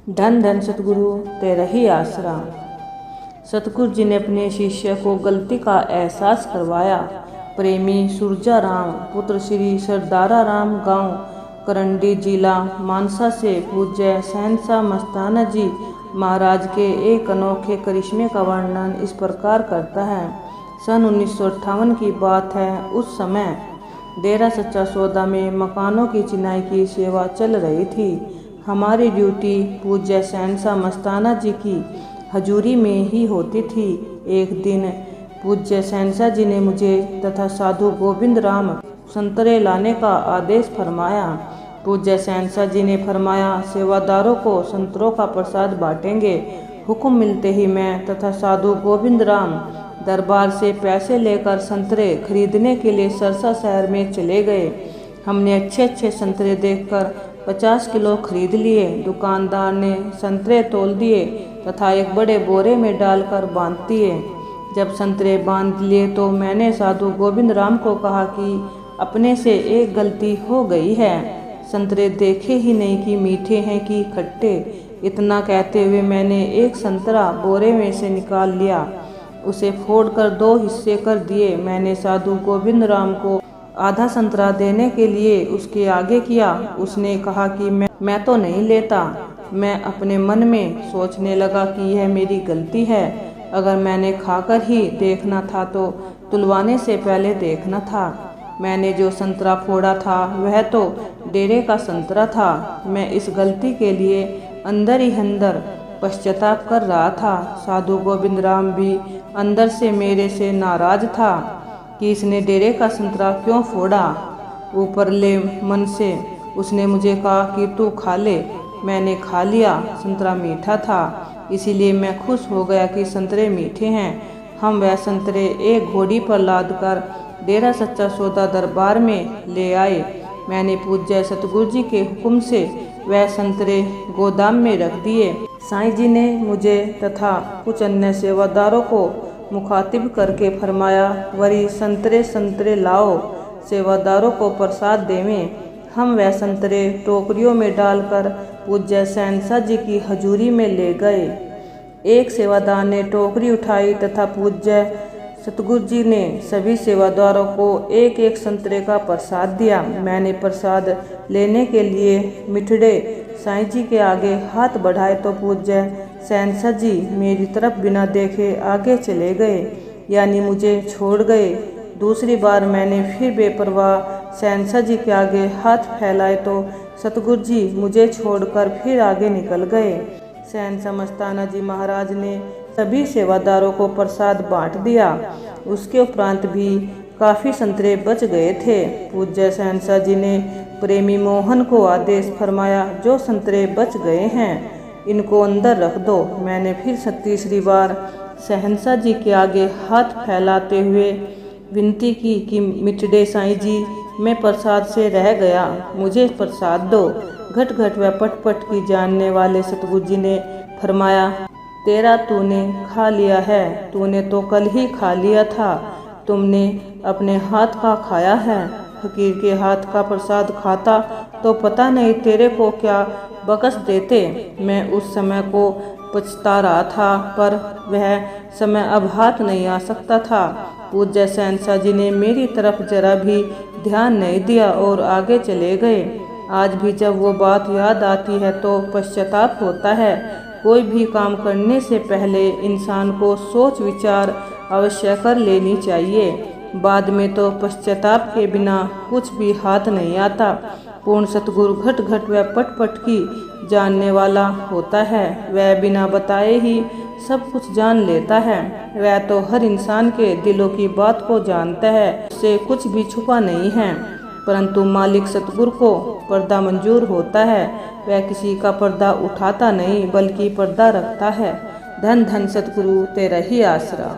धन धन सतगुरु तेरा ही आसरा। सतगुरु जी ने अपने शिष्य को गलती का एहसास करवाया। प्रेमी सुरजा राम पुत्र श्री सरदारा राम गांव करंडी जिला मानसा से पूज्य सहनशाह मस्ताना जी महाराज के एक अनोखे करिश्मे का वर्णन इस प्रकार करता है। सन 1958 की बात है। उस समय डेरा सच्चा सौदा में मकानों की चिनाई की सेवा चल रही थी। हमारी ड्यूटी पूज्य सहनशाह मस्ताना जी की हजूरी में ही होती थी। एक दिन पूज्य सहनशाह जी ने मुझे तथा साधु गोविंद राम संतरे लाने का आदेश फरमाया। पूज्य सहनशाह जी ने फरमाया, सेवादारों को संतरों का प्रसाद बांटेंगे। हुक्म मिलते ही मैं तथा साधु गोविंद राम दरबार से पैसे लेकर संतरे खरीदने के लिए सरसा शहर में चले गए। हमने अच्छे अच्छे संतरे देखकर 50 किलो खरीद लिए। दुकानदार ने संतरे तोल दिए तथा एक बड़े बोरे में डालकर बांध दिए। जब संतरे बांध लिए तो मैंने साधु गोविंद राम को कहा कि अपने से एक गलती हो गई है। संतरे देखे ही नहीं कि मीठे हैं कि खट्टे। इतना कहते हुए मैंने एक संतरा बोरे में से निकाल लिया, उसे फोड़कर 2 हिस्से कर दिए। मैंने साधु गोविंद राम को आधा संतरा देने के लिए उसके आगे किया। उसने कहा कि मैं तो नहीं लेता। मैं अपने मन में सोचने लगा कि यह मेरी गलती है। अगर मैंने खाकर ही देखना था तो तुलवाने से पहले देखना था। मैंने जो संतरा फोड़ा था वह तो डेरे का संतरा था। मैं इस गलती के लिए अंदर ही अंदर पश्चाताप कर रहा था। साधु गोविंद राम भी अंदर से मेरे से नाराज था कि इसने डेरे का संतरा क्यों फोड़ा। ऊपरले मन से उसने मुझे कहा कि तू खा ले। मैंने खा लिया। संतरा मीठा था, इसीलिए मैं खुश हो गया कि संतरे मीठे हैं। हम वह संतरे एक घोड़ी पर लादकर डेरा सच्चा सौदा दरबार में ले आए। मैंने पूज्य सतगुरु जी के हुक्म से वह संतरे गोदाम में रख दिए। साईं जी ने मुझे तथा कुछ अन्य सेवादारों को मुखातिब करके फरमाया, वरी संतरे संतरे लाओ, सेवादारों को प्रसाद देवें। हम वह संतरे टोकरियों में डालकर पूज्य सहनशाह जी की हजूरी में ले गए। एक सेवादार ने टोकरी उठाई तथा पूज्य सतगुरु जी ने सभी सेवादारों को एक एक संतरे का प्रसाद दिया। मैंने प्रसाद लेने के लिए मिठड़े साईं जी के आगे हाथ बढ़ाए तो पूज्य सहनशाह जी मेरी तरफ बिना देखे आगे चले गए, यानी मुझे छोड़ गए। दूसरी बार मैंने फिर बेपरवाह सहनशाह जी के आगे हाथ फैलाए तो सतगुरु जी मुझे छोड़कर फिर आगे निकल गए। सहनशाह मस्ताना जी महाराज ने सभी सेवादारों को प्रसाद बांट दिया। उसके उपरांत भी काफ़ी संतरे बच गए थे। पूज्य सहनशाह जी ने प्रेमी मोहन को आदेश फरमाया, जो संतरे बच गए हैं इनको अंदर रख दो। मैंने फिर तीसरी बार सहनशाह जी के आगे हाथ फैलाते हुए विनती की कि मिठड़े साईं जी, मैं प्रसाद से रह गया, मुझे प्रसाद दो। घट घट व पट पट की जानने वाले सतगुरु जी ने फरमाया, तेरा तूने खा लिया है, तूने तो कल ही खा लिया था। तुमने अपने हाथ का खाया है। फकीर के हाथ का प्रसाद खाता तो पता नहीं तेरे को क्या बकस देते। मैं उस समय को पछता रहा था, पर वह समय अब हाथ नहीं आ सकता था। पूज्य सहनशाह जी ने मेरी तरफ जरा भी ध्यान नहीं दिया और आगे चले गए। आज भी जब वो बात याद आती है तो पश्चाताप होता है। कोई भी काम करने से पहले इंसान को सोच विचार अवश्य कर लेनी चाहिए। बाद में तो पश्चाताप के बिना कुछ भी हाथ नहीं आता। पूर्ण सतगुरु घट घट व पट पट की जानने वाला होता है। वह बिना बताए ही सब कुछ जान लेता है। वह तो हर इंसान के दिलों की बात को जानता है, उससे कुछ भी छुपा नहीं है। परंतु मालिक सतगुरु को पर्दा मंजूर होता है। वह किसी का पर्दा उठाता नहीं बल्कि पर्दा रखता है। धन धन सतगुरु तेरा ही आसरा।